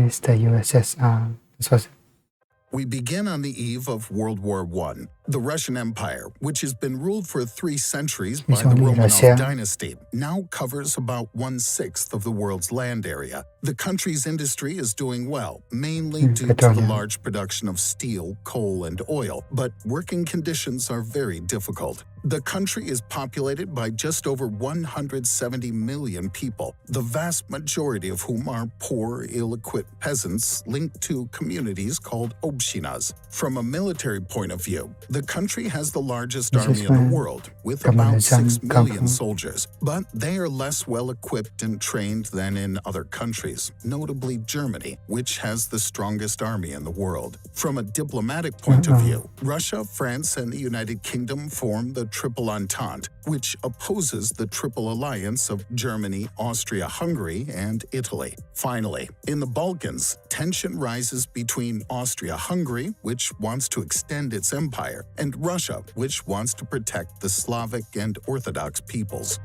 is the USSR. This was We begin on the eve of World War I. The Russian Empire, which has been ruled for 3 centuries by the only Romanov Russia. dynasty, now covers about 1/6 of the world's land area. The country's industry is doing well, mainly due to the petroleum. large production of steel, coal, and oil, but working conditions are very difficult. The country is populated by just over 170 million people, the vast majority of whom are poor, ill-equipped peasants linked to communities called obshinas. From a military point of view, the country has the largest This army is in the where world, with about communism 6 come million from. soldiers, but they are less well-equipped and trained than in other countries, notably Germany, which has the strongest army in the world. From a diplomatic point of view, Russia, France, and the United Kingdom form the Triple Entente, which opposes the Triple Alliance of Germany, Austria-Hungary, and Italy. Finally, in the Balkans, tension rises between Austria-Hungary, which wants to extend its empire, and Russia, which wants to protect the Slavic and Orthodox peoples.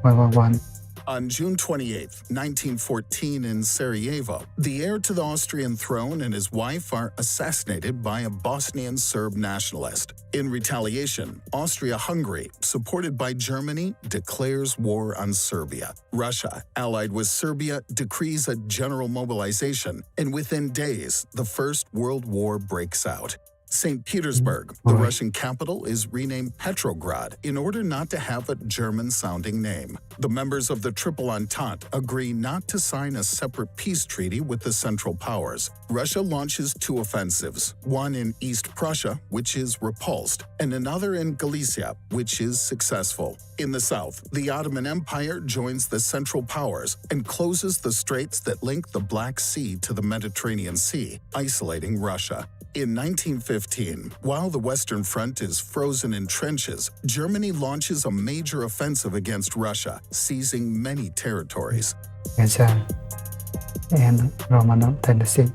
World War I. On June 28, 1914, in Sarajevo, the heir to the Austrian throne and his wife are assassinated by a Bosnian Serb nationalist. In retaliation, Austria-Hungary, supported by Germany, declares war on Serbia. Russia, allied with Serbia, decrees a general mobilization, and within days, the First World War breaks out. St. Petersburg, the Russian capital, is renamed Petrograd in order not to have a German-sounding name. The members of the Triple Entente agree not to sign a separate peace treaty with the Central Powers. Russia launches 2 offensives, one in East Prussia, which is repulsed, and another in Galicia, which is successful. In the south, the Ottoman Empire joins the Central Powers and closes the straits that link the Black Sea to the Mediterranean Sea, isolating Russia. In 1915, while the Western Front is frozen in trenches, Germany launches a major offensive against Russia, seizing many territories. And Romanov dynasty.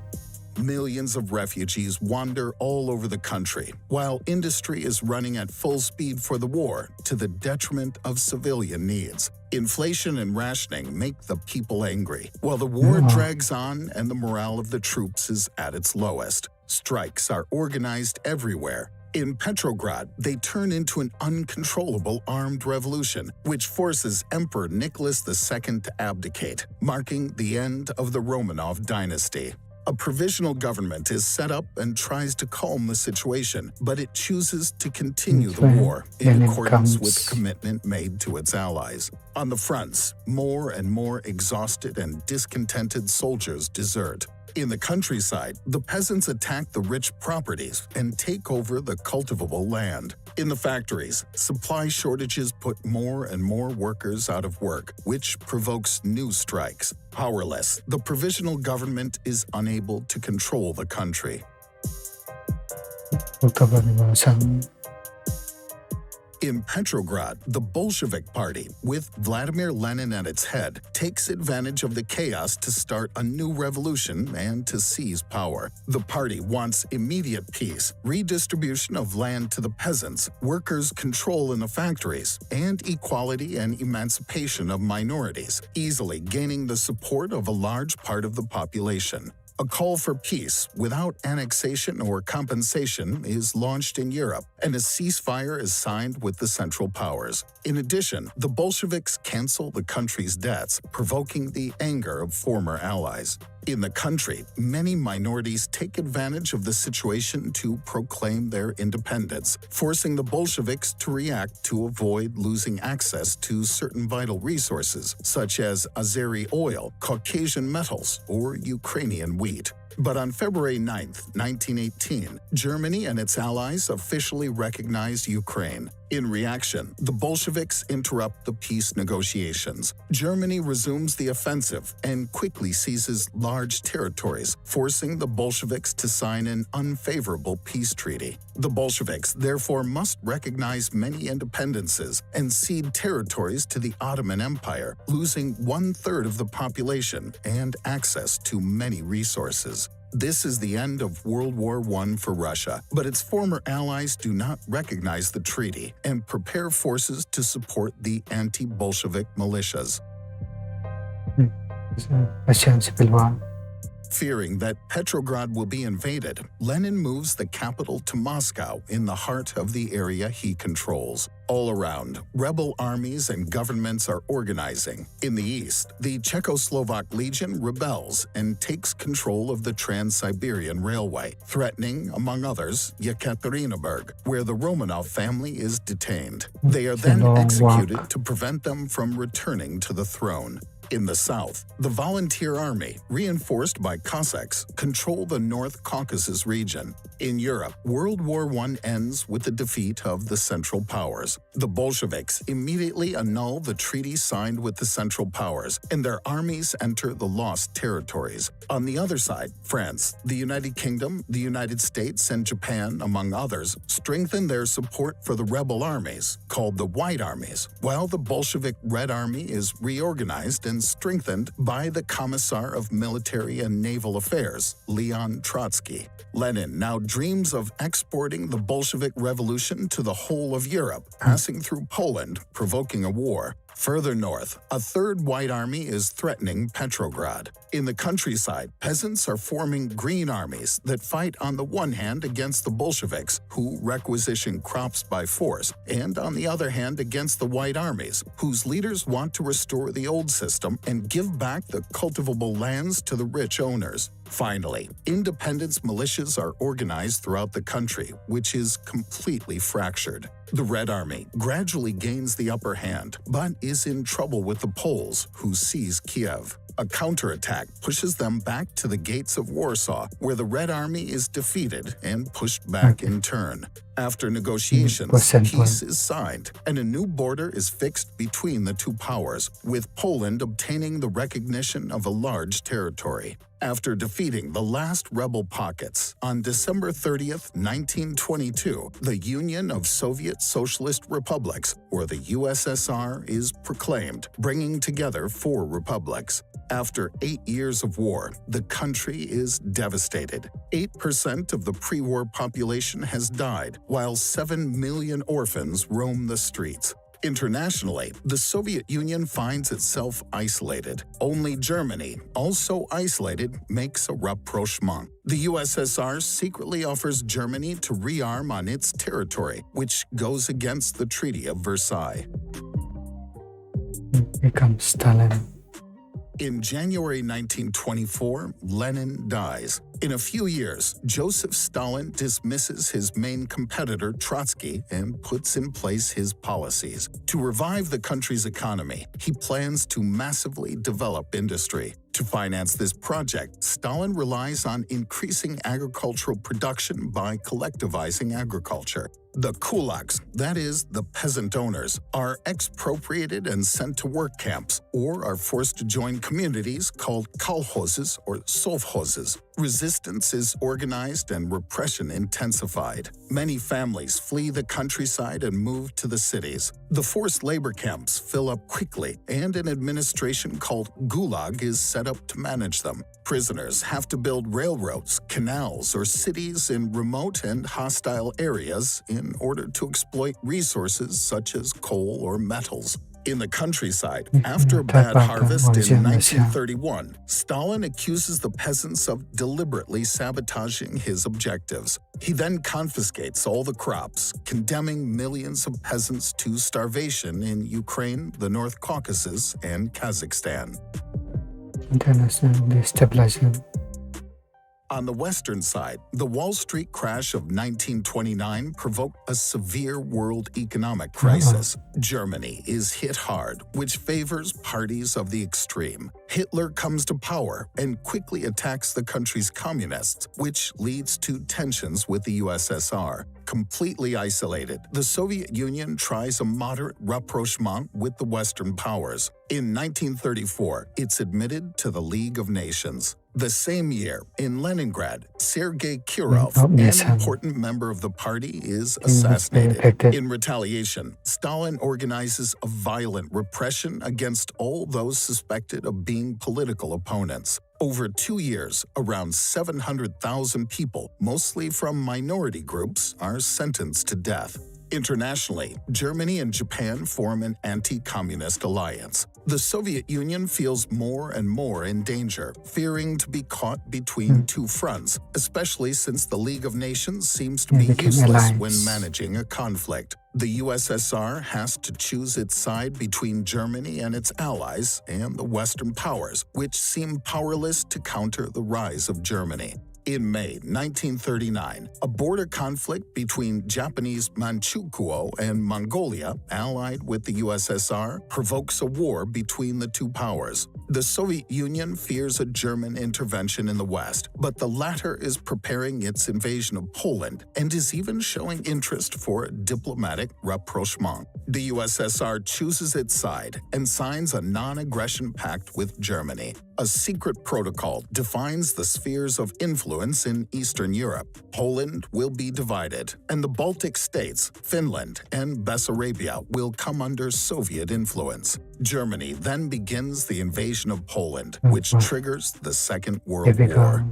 Millions of refugees wander all over the country, while industry is running at full speed for the war, to the detriment of civilian needs. Inflation and rationing make the people angry, while the war drags on and the morale of the troops is at its lowest. Strikes are organized everywhere. In Petrograd, they turn into an uncontrollable armed revolution, which forces Emperor Nicholas II to abdicate, marking the end of the Romanov dynasty. A provisional government is set up and tries to calm the situation, but it chooses to continue the war in accordance with commitment made to its allies. On the fronts, more and more exhausted and discontented soldiers desert. In the countryside, the peasants attack the rich properties and take over the cultivable land. In the factories, supply shortages put more and more workers out of work, which provokes new strikes. Powerless, the provisional government is unable to control the country. In Petrograd, the Bolshevik Party, with Vladimir Lenin at its head, takes advantage of the chaos to start a new revolution and to seize power. The party wants immediate peace, redistribution of land to the peasants, workers' control in the factories, and equality and emancipation of minorities, easily gaining the support of a large part of the population. A call for peace without annexation or compensation is launched in Europe, and a ceasefire is signed with the Central Powers. In addition, the Bolsheviks cancel the country's debts, provoking the anger of former allies. In the country, many minorities take advantage of the situation to proclaim their independence, forcing the Bolsheviks to react to avoid losing access to certain vital resources, such as Azeri oil, Caucasian metals, or Ukrainian wheat. But on February 9, 1918, Germany and its allies officially recognized Ukraine. In reaction, the Bolsheviks interrupt the peace negotiations. Germany resumes the offensive and quickly seizes large territories, forcing the Bolsheviks to sign an unfavorable peace treaty. The Bolsheviks therefore must recognize many independences and cede territories to the Ottoman Empire, losing 1/3 of the population and access to many resources. This is the end of World War I for Russia, but its former allies do not recognize the treaty and prepare forces to support the anti-Bolshevik militias. Russian Civil War. Fearing that Petrograd will be invaded, Lenin moves the capital to Moscow in the heart of the area he controls. All around, rebel armies and governments are organizing. In the east, the Czechoslovak Legion rebels and takes control of the Trans-Siberian Railway, threatening, among others, Yekaterinburg, where the Romanov family is detained. They are then executed to prevent them from returning to the throne. In the south, the Volunteer Army, reinforced by Cossacks, control the North Caucasus region. In Europe, World War I ends with the defeat of the Central Powers. The Bolsheviks immediately annul the treaty signed with the Central Powers, and their armies enter the lost territories. On the other side, France, the United Kingdom, the United States, and Japan, among others, strengthen their support for the rebel armies, called the White Armies, while the Bolshevik Red Army is reorganized and strengthened by the Commissar of Military and Naval Affairs, Leon Trotsky. Lenin now dreams of exporting the Bolshevik Revolution to the whole of Europe, passing through Poland, provoking a war. Further north, a third White Army is threatening Petrograd. In the countryside, peasants are forming green armies that fight on the one hand against the Bolsheviks, who requisition crops by force, and on the other hand against the White Armies, whose leaders want to restore the old system and give back the cultivable lands to the rich owners. Finally, independence militias are organized throughout the country, which is completely fractured. The Red Army gradually gains the upper hand, but is in trouble with the Poles, who seize Kiev. A counterattack pushes them back to the gates of Warsaw, where the Red Army is defeated and pushed back in turn. After negotiations, peace is signed, and a new border is fixed between the two powers, with Poland obtaining the recognition of a large territory. After defeating the last rebel pockets, on December 30th, 1922, the Union of Soviet Socialist Republics, or the USSR, is proclaimed, bringing together 4 republics. After 8 years of war, the country is devastated. 8% of the pre-war population has died, while 7 million orphans roam the streets. Internationally, the Soviet Union finds itself isolated. Only Germany, also isolated, makes a rapprochement. The USSR secretly offers Germany to rearm on its territory, which goes against the Treaty of Versailles. Becomes Stalin. In January 1924, Lenin dies. In a few years, Joseph Stalin dismisses his main competitor, Trotsky, and puts in place his policies. To revive the country's economy, he plans to massively develop industry. To finance this project, Stalin relies on increasing agricultural production by collectivizing agriculture. The kulaks, that is, the peasant owners, are expropriated and sent to work camps or are forced to join communities called kolkhozes or sovkhozes. Resistance is organized and repression intensified. Many families flee the countryside and move to the cities. The forced labor camps fill up quickly, and an administration called Gulag is set up to manage them. Prisoners have to build railroads, canals, or cities in remote and hostile areas in order to exploit resources such as coal or metals. In the countryside, after a bad harvest in 1931, Stalin accuses the peasants of deliberately sabotaging his objectives. He then confiscates all the crops, condemning millions of peasants to starvation in Ukraine, the North Caucasus, and Kazakhstan. International destabilization. On the western side, the Wall Street crash of 1929 provoked a severe world economic crisis. Germany is hit hard, which favors parties of the extreme. Hitler comes to power and quickly attacks the country's communists, which leads to tensions with the USSR. Completely isolated, the Soviet Union tries a moderate rapprochement with the Western powers. In 1934, it's admitted to the League of Nations. The same year, in Leningrad, Sergei Kirov, an important member of the party, is assassinated. In retaliation, Stalin organizes a violent repression against all those suspected of being political opponents. Over 2 years, around 700,000 people, mostly from minority groups, are sentenced to death. Internationally, Germany and Japan form an anti-communist alliance. The Soviet Union feels more and more in danger, fearing to be caught between two fronts, especially since the League of Nations seems to be became useless alliance. when managing a conflict. The USSR has to choose its side between Germany and its allies and the Western powers, which seem powerless to counter the rise of Germany. In May 1939, a border conflict between Japanese Manchukuo and Mongolia, allied with the USSR, provokes a war between the two powers. The Soviet Union fears a German intervention in the West, but the latter is preparing its invasion of Poland and is even showing interest for a diplomatic rapprochement. The USSR chooses its side and signs a non-aggression pact with Germany. A secret protocol defines the spheres of influence in Eastern Europe. Poland will be divided, and the Baltic states, Finland, and Bessarabia will come under Soviet influence. Germany then begins the invasion of Poland, which triggers the Second World War.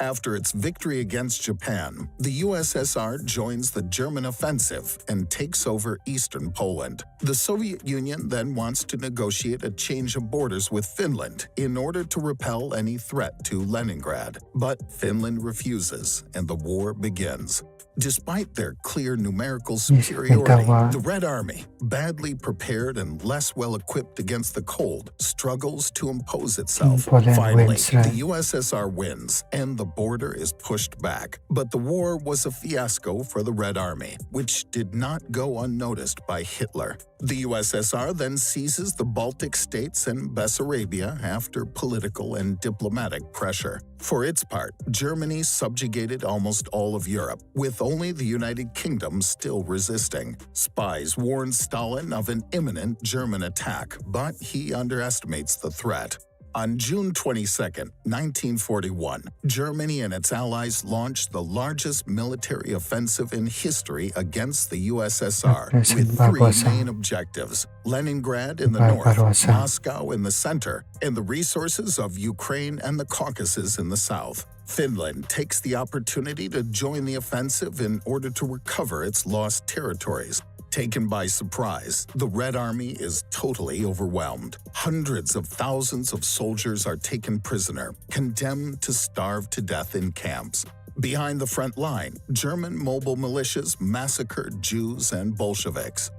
After its victory against Japan, the USSR joins the German offensive and takes over eastern Poland. The Soviet Union then wants to negotiate a change of borders with Finland in order to repel any threat to Leningrad. But Finland refuses, and the war begins. Despite their clear numerical superiority, the Red Army, badly prepared and less well-equipped against the cold, struggles to impose itself. Finally, the USSR wins, and the border is pushed back. But the war was a fiasco for the Red Army, which did not go unnoticed by Hitler. The USSR then seizes the Baltic states and Bessarabia after political and diplomatic pressure. For its part, Germany subjugated almost all of Europe, with only the United Kingdom still resisting. Spies warned Stalin of an imminent German attack, but he underestimates the threat. On June 22, 1941, Germany and its allies launched the largest military offensive in history against the USSR, with three main objectives: Leningrad in the north, Moscow in the center, and the resources of Ukraine and the Caucasus in the south. Finland takes the opportunity to join the offensive in order to recover its lost territories. Taken by surprise, the Red Army is totally overwhelmed. Hundreds of thousands of soldiers are taken prisoner, condemned to starve to death in camps. Behind the front line, German mobile militias massacred Jews and Bolsheviks.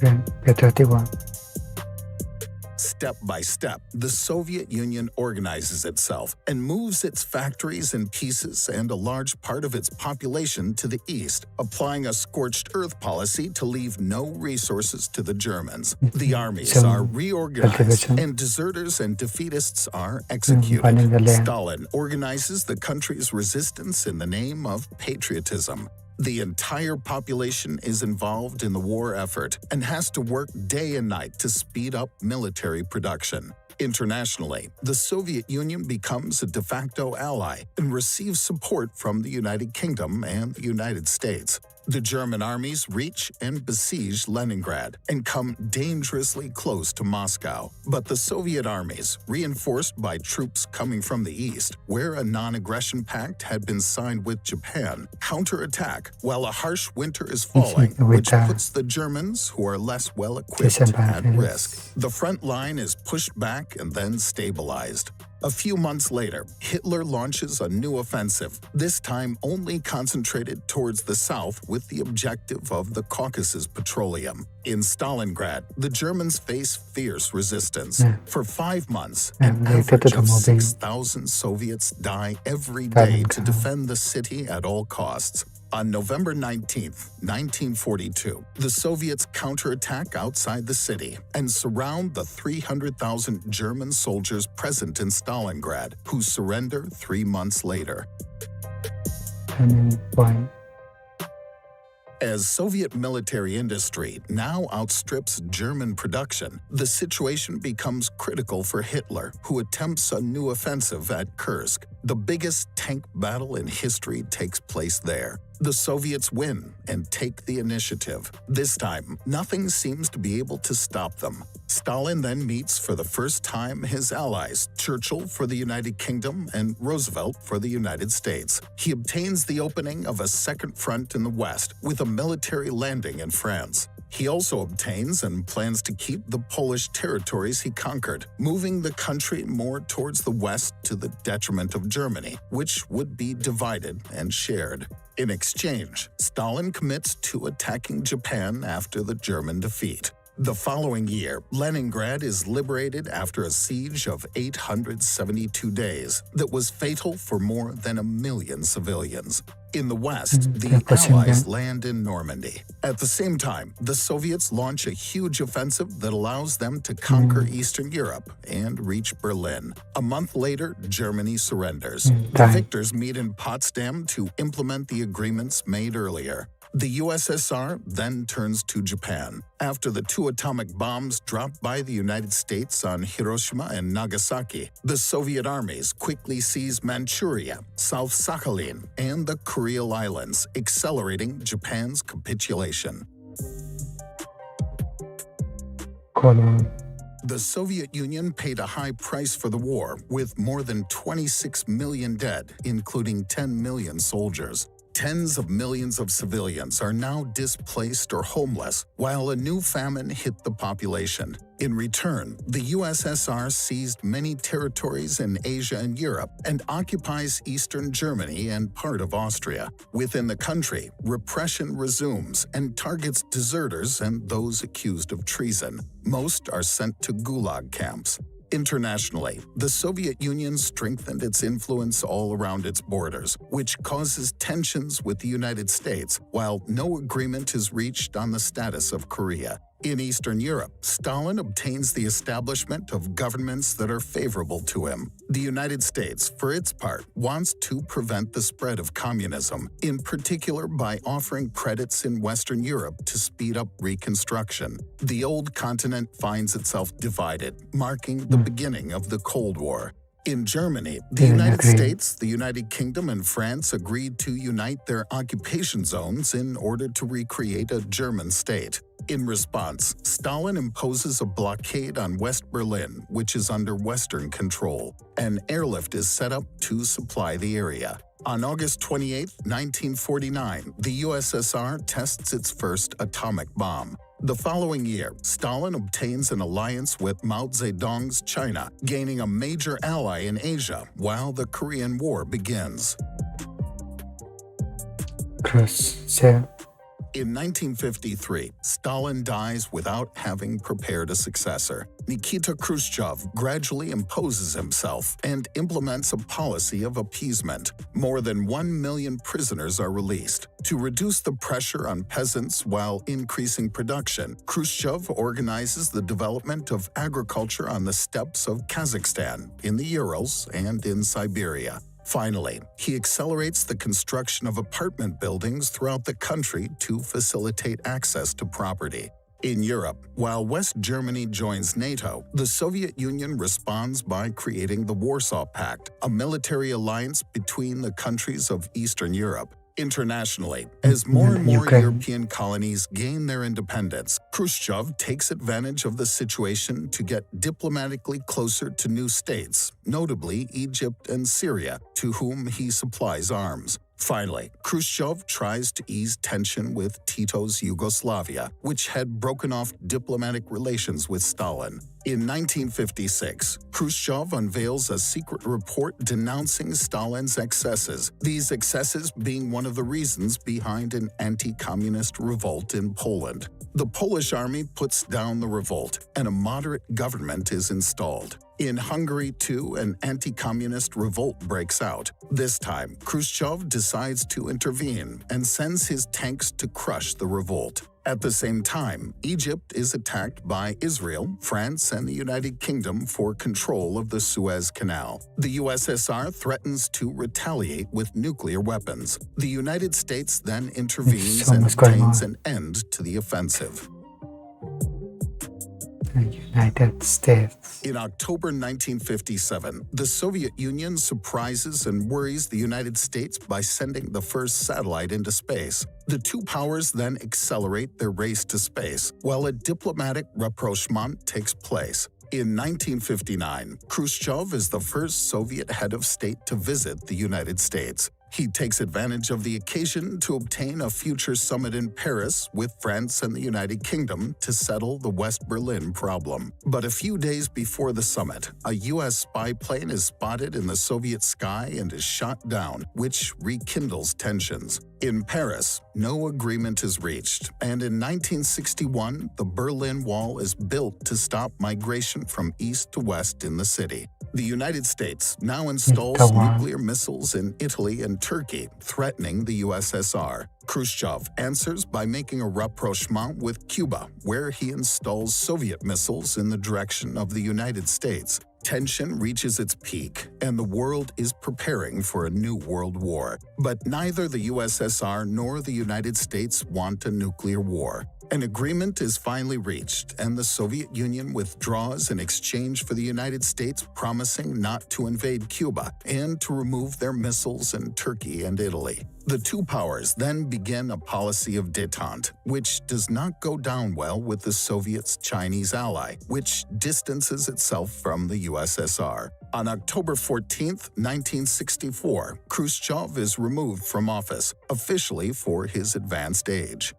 Great Patriotic War. Step by step, the Soviet Union organizes itself and moves its factories and pieces and a large part of its population to the east, applying a scorched earth policy to leave no resources to the Germans. The armies are reorganized, and deserters and defeatists are executed. Stalin organizes the country's resistance in the name of patriotism. The entire population is involved in the war effort and has to work day and night to speed up military production. Internationally, the Soviet Union becomes a de facto ally and receives support from the United Kingdom and the United States. The German armies reach and besiege Leningrad and come dangerously close to Moscow. But the Soviet armies, reinforced by troops coming from the east, where a non-aggression pact had been signed with Japan, counterattack while a harsh winter is falling, which puts the Germans, who are less well-equipped, at risk. The front line is pushed back and then stabilized. A few months later, Hitler launches a new offensive, this time only concentrated towards the south with the objective of the Caucasus petroleum. In Stalingrad, the Germans face fierce resistance. For 5 months, an average of 6,000 Soviets die every day to defend the city at all costs. On November 19, 1942, the Soviets counterattack outside the city and surround the 300,000 German soldiers present in Stalingrad, who surrender 3 months later. As Soviet military industry now outstrips German production, the situation becomes critical for Hitler, who attempts a new offensive at Kursk. The biggest tank battle in history takes place there. The Soviets win and take the initiative. This time, nothing seems to be able to stop them. Stalin then meets for the first time his allies, Churchill for the United Kingdom and Roosevelt for the United States. He obtains the opening of a second front in the West with a military landing in France. He also obtains and plans to keep the Polish territories he conquered, moving the country more towards the west to the detriment of Germany, which would be divided and shared. In exchange, Stalin commits to attacking Japan after the German defeat. The following year, Leningrad is liberated after a siege of 872 days that was fatal for more than 1 million civilians. In the West, the Allies land in Normandy. At the same time, the Soviets launch a huge offensive that allows them to conquer Eastern Europe and reach Berlin. A month later, Germany surrenders. The victors meet in Potsdam to implement the agreements made earlier. The USSR then turns to Japan. After the 2 atomic bombs dropped by the United States on Hiroshima and Nagasaki, the Soviet armies quickly seize Manchuria, South Sakhalin, and the Kuril Islands, accelerating Japan's capitulation. The Soviet Union paid a high price for the war, with more than 26 million dead, including 10 million soldiers. Tens of millions of civilians are now displaced or homeless, while a new famine hit the population. In return, the USSR seized many territories in Asia and Europe and occupies eastern Germany and part of Austria. Within the country, repression resumes and targets deserters and those accused of treason. Most are sent to gulag camps. Internationally, the Soviet Union strengthened its influence all around its borders, which causes tensions with the United States, while no agreement is reached on the status of Korea. In Eastern Europe, Stalin obtains the establishment of governments that are favorable to him. The United States, for its part, wants to prevent the spread of communism, in particular by offering credits in Western Europe to speed up reconstruction. The old continent finds itself divided, marking the beginning of the Cold War. In Germany, the United States, the United Kingdom, and France agreed to unite their occupation zones in order to recreate a German state. In response, Stalin imposes a blockade on West Berlin, which is under Western control. An airlift is set up to supply the area. On August 28, 1949, the USSR tests its first atomic bomb. The following year, Stalin obtains an alliance with Mao Zedong's China, gaining a major ally in Asia while the Korean War begins. Khrushchev. In 1953, Stalin dies without having prepared a successor. Nikita Khrushchev gradually imposes himself and implements a policy of appeasement. More than 1 million prisoners are released. To reduce the pressure on peasants while increasing production, Khrushchev organizes the development of agriculture on the steppes of Kazakhstan, in the Urals, and in Siberia. Finally, he accelerates the construction of apartment buildings throughout the country to facilitate access to property. In Europe, while West Germany joins NATO, the Soviet Union responds by creating the Warsaw Pact, a military alliance between the countries of Eastern Europe. Internationally, as more and more European colonies gain their independence, Khrushchev takes advantage of the situation to get diplomatically closer to new states, notably Egypt and Syria, to whom he supplies arms. Finally, Khrushchev tries to ease tension with Tito's Yugoslavia, which had broken off diplomatic relations with Stalin. In 1956, Khrushchev unveils a secret report denouncing Stalin's excesses, these excesses being one of the reasons behind an anti-communist revolt in Poland. The Polish army puts down the revolt, and a moderate government is installed. In Hungary, too, an anti-communist revolt breaks out. This time, Khrushchev decides to intervene and sends his tanks to crush the revolt. At the same time, Egypt is attacked by Israel, France, and the United Kingdom for control of the Suez Canal. The USSR threatens to retaliate with nuclear weapons. The United States then intervenes and obtains an end to the offensive. the United States. In October 1957, the Soviet Union surprises and worries the United States by sending the first satellite into space. The two powers then accelerate their race to space, while a diplomatic rapprochement takes place. In 1959, Khrushchev is the first Soviet head of state to visit the United States. He takes advantage of the occasion to obtain a future summit in Paris with France and the United Kingdom to settle the West Berlin problem. But a few days before the summit, a U.S. spy plane is spotted in the Soviet sky and is shot down, which rekindles tensions. In Paris, no agreement is reached, and in 1961, the Berlin Wall is built to stop migration from east to west in the city. The United States now installs nuclear missiles in Italy and Turkey, threatening the USSR. Khrushchev answers by making a rapprochement with Cuba, where he installs Soviet missiles in the direction of the United States. Tension reaches its peak, and the world is preparing for a new world war. But neither the USSR nor the United States want a nuclear war. An agreement is finally reached, and the Soviet Union withdraws in exchange for the United States promising not to invade Cuba and to remove their missiles in Turkey and Italy. The two powers then begin a policy of détente, which does not go down well with the Soviets' Chinese ally, which distances itself from the USSR. On October 14, 1964, Khrushchev is removed from office, officially for his advanced age.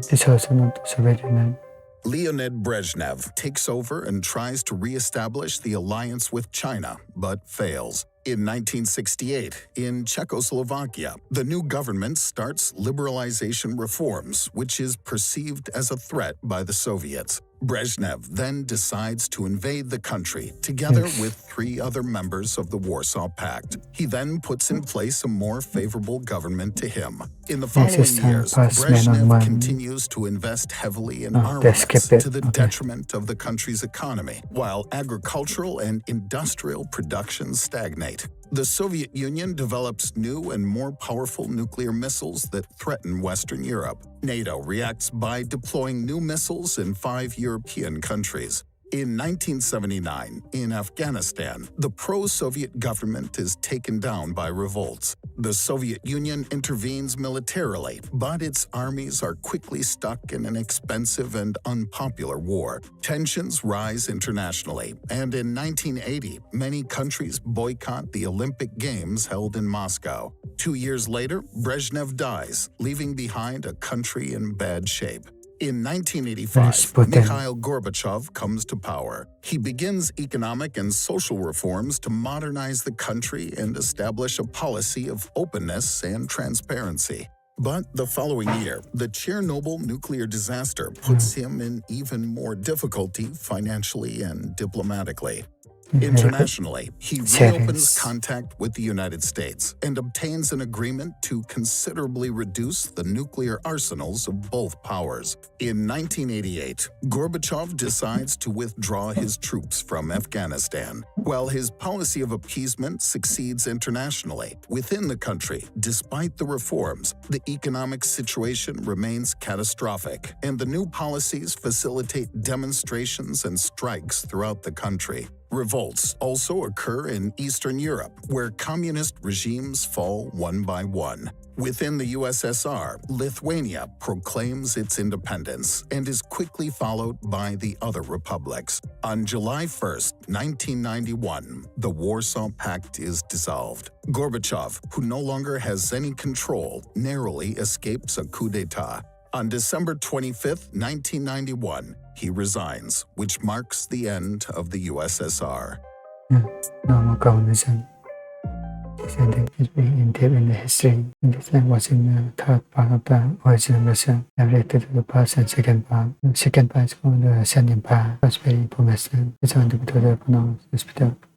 Dissolution of the Soviet Union. Leonid Brezhnev takes over and tries to re-establish the alliance with China, but fails. In 1968, in Czechoslovakia, the new government starts liberalization reforms, which is perceived as a threat by the Soviets. Brezhnev then decides to invade the country, together with 3 other members of the Warsaw Pact. He then puts in place a more favorable government to him. In the following years, Brezhnev continues to invest heavily in armaments to the detriment of the country's economy, while agricultural and industrial production stagnate. The Soviet Union develops new and more powerful nuclear missiles that threaten Western Europe. NATO reacts by deploying new missiles in 5 European countries. In 1979, in Afghanistan, the pro-Soviet government is taken down by revolts. The Soviet Union intervenes militarily, but its armies are quickly stuck in an expensive and unpopular war. Tensions rise internationally, and in 1980, many countries boycott the Olympic Games held in Moscow. 2 years later, Brezhnev dies, leaving behind a country in bad shape. In 1985, Mikhail Gorbachev comes to power. He begins economic and social reforms to modernize the country and establish a policy of openness and transparency. But the following year, the Chernobyl nuclear disaster puts him in even more difficulty financially and diplomatically. Internationally, he reopens contact with the United States and obtains an agreement to considerably reduce the nuclear arsenals of both powers. In 1988, Gorbachev decides to withdraw his troops from Afghanistan. While his policy of appeasement succeeds internationally, within the country, despite the reforms, the economic situation remains catastrophic, and the new policies facilitate demonstrations and strikes throughout the country. Revolts also occur in Eastern Europe, where communist regimes fall one by one. Within the USSR, Lithuania proclaims its independence and is quickly followed by the other republics. On July 1, 1991, the Warsaw Pact is dissolved. Gorbachev, who no longer has any control, narrowly escapes a coup d'etat. On December 25, 1991, he resigns, which marks the end of the USSR. Normal communism. Descending is being in depth in the history. And this time was in the third part of the original version, related to the first and second part. The second part is called the Ascending Part. That's very information. It's on the pronounced hospital.